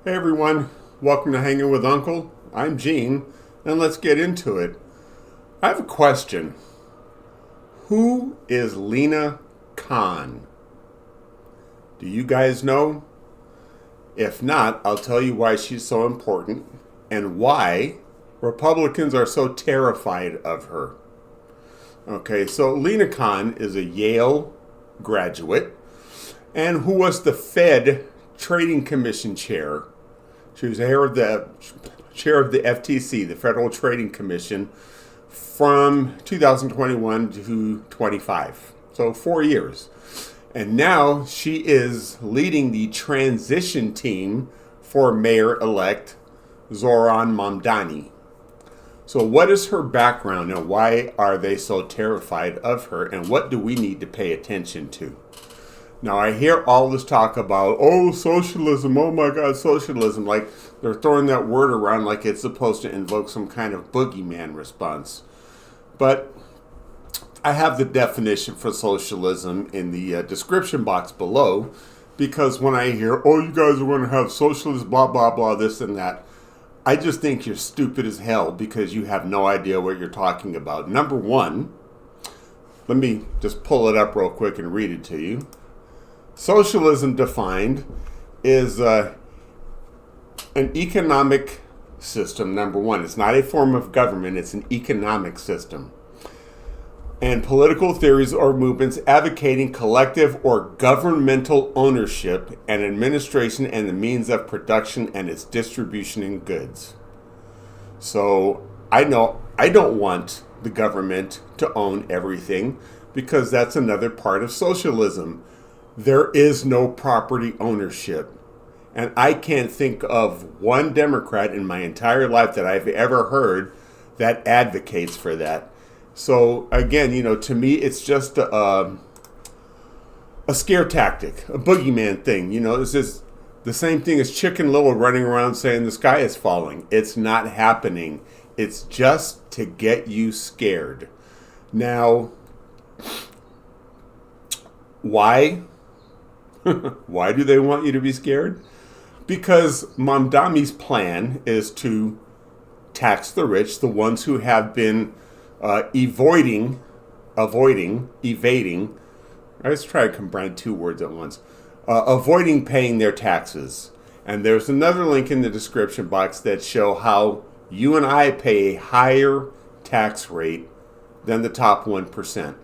Hey everyone, welcome to Hanging with Uncle. I'm Gene, and let's get into it. I have a question. Who is Lina Khan? Do you guys know? If not, I'll tell you why she's so important and why Republicans are so terrified of her. Okay, so Lina Khan is a Yale graduate and who was the Fed Trading Commission chair. She was chair of the FTC, the Federal Trading Commission, from 2021 to 25. So 4 years. And now she is leading the transition team for Mayor-elect Zoran Mamdani. So what is her background and why are they so terrified of her, and what do we need to pay attention to? Now, I hear all this talk about, oh, socialism, oh my God, socialism. Like they're throwing that word around like it's supposed to invoke some kind of boogeyman response. But I have the definition for socialism in the description box below, because when I hear, oh, you guys are going to have socialism, blah, blah, blah, this and that, I just think you're stupid as hell because you have no idea what you're talking about. Number one, let me just pull it up real quick and read it to you. Socialism defined is an economic system, number one. It's not a form of government, it's an economic system. And political theories or movements advocating collective or governmental ownership and administration and the means of production and its distribution in goods. So I know I don't want the government to own everything because that's another part of socialism. There is no property ownership. And I can't think of one Democrat in my entire life that I've ever heard that advocates for that. So again, to me, it's just a scare tactic, a boogeyman thing. It's just the same thing as Chicken Little running around saying the sky is falling. It's not happening. It's just to get you scared. Now, why? Why do they want you to be scared? Because Mamdani's plan is to tax the rich, the ones who have been evading. Let's try to combine two words at once. Avoiding paying their taxes. And there's another link in the description box that show how you and I pay a higher tax rate than the top 1%.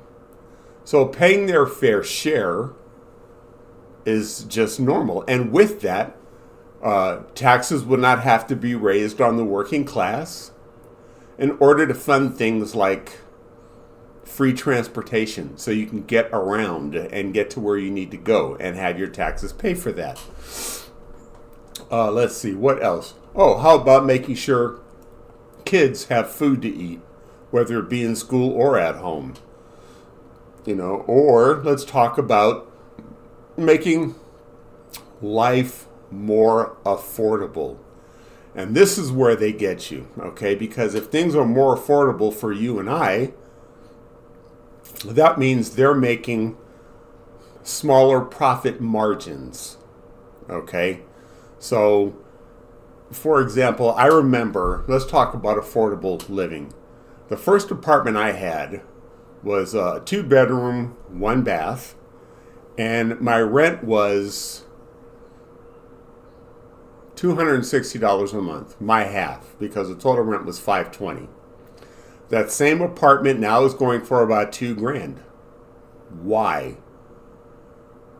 So paying their fair share is just normal. And with that, taxes would not have to be raised on the working class in order to fund things like free transportation so you can get around and get to where you need to go and have your taxes pay for that. Let's see, what else? Oh, how about making sure kids have food to eat, whether it be in school or at home? Or let's talk about making life more affordable. And this is where they get you, okay? Because if things are more affordable for you and I, that means they're making smaller profit margins, okay? So, for example, I remember, let's talk about affordable living. The first apartment I had was a 2-bedroom, 1-bath, and my rent was $260 a month, my half, because the total rent was $520. That same apartment now is going for about $2,000. Why?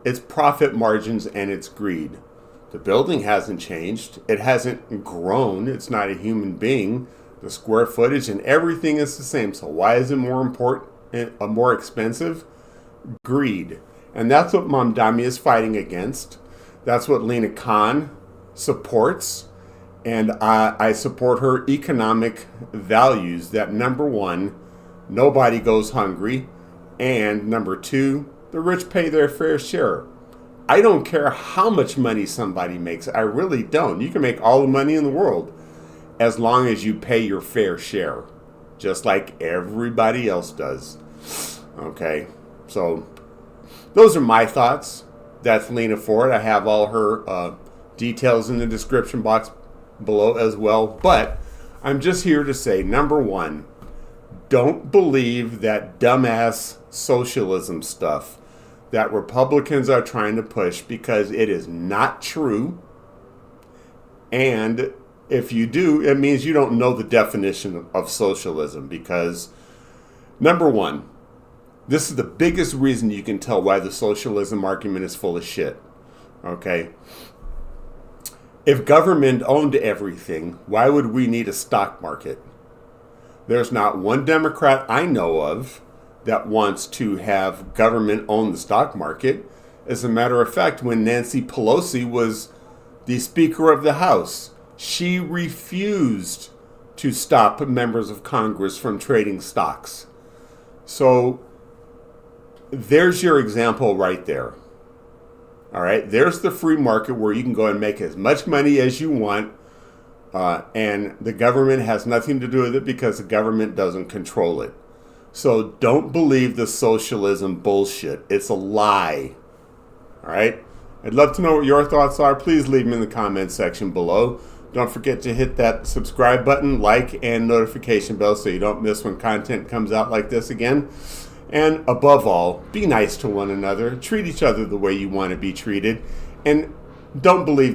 It's profit margins and it's greed. The building hasn't changed. It hasn't grown. It's not a human being. The square footage and everything is the same. So why is it more expensive? Greed. And that's what Mamdani is fighting against. That's what Lina Khan supports. And I support her economic values that, number one, nobody goes hungry. And number two, the rich pay their fair share. I don't care how much money somebody makes. I really don't. You can make all the money in the world as long as you pay your fair share, just like everybody else does. Okay, so those are my thoughts. That's Lina Ford. I have all her Details in the description box below as well. But I'm just here to say, number one, don't believe that dumbass socialism stuff that Republicans are trying to push, because it is not true. And if you do, it means you don't know the definition of socialism, because number one, this is the biggest reason you can tell why the socialism argument is full of shit. Okay? If government owned everything, why would we need a stock market? There's not one Democrat I know of that wants to have government own the stock market. As a matter of fact, when Nancy Pelosi was the Speaker of the House, she refused to stop members of Congress from trading stocks. So there's your example right there. All right, there's the free market where you can go and make as much money as you want, and the government has nothing to do with it because the government doesn't control it. So don't believe the socialism bullshit. It's a lie. All right? I'd love to know what your thoughts are. Please leave them in the comments section below. Don't forget to hit that subscribe button, like, and notification bell so you don't miss when content comes out like this again. And above all, be nice to one another. Treat each other the way you want to be treated. And don't believe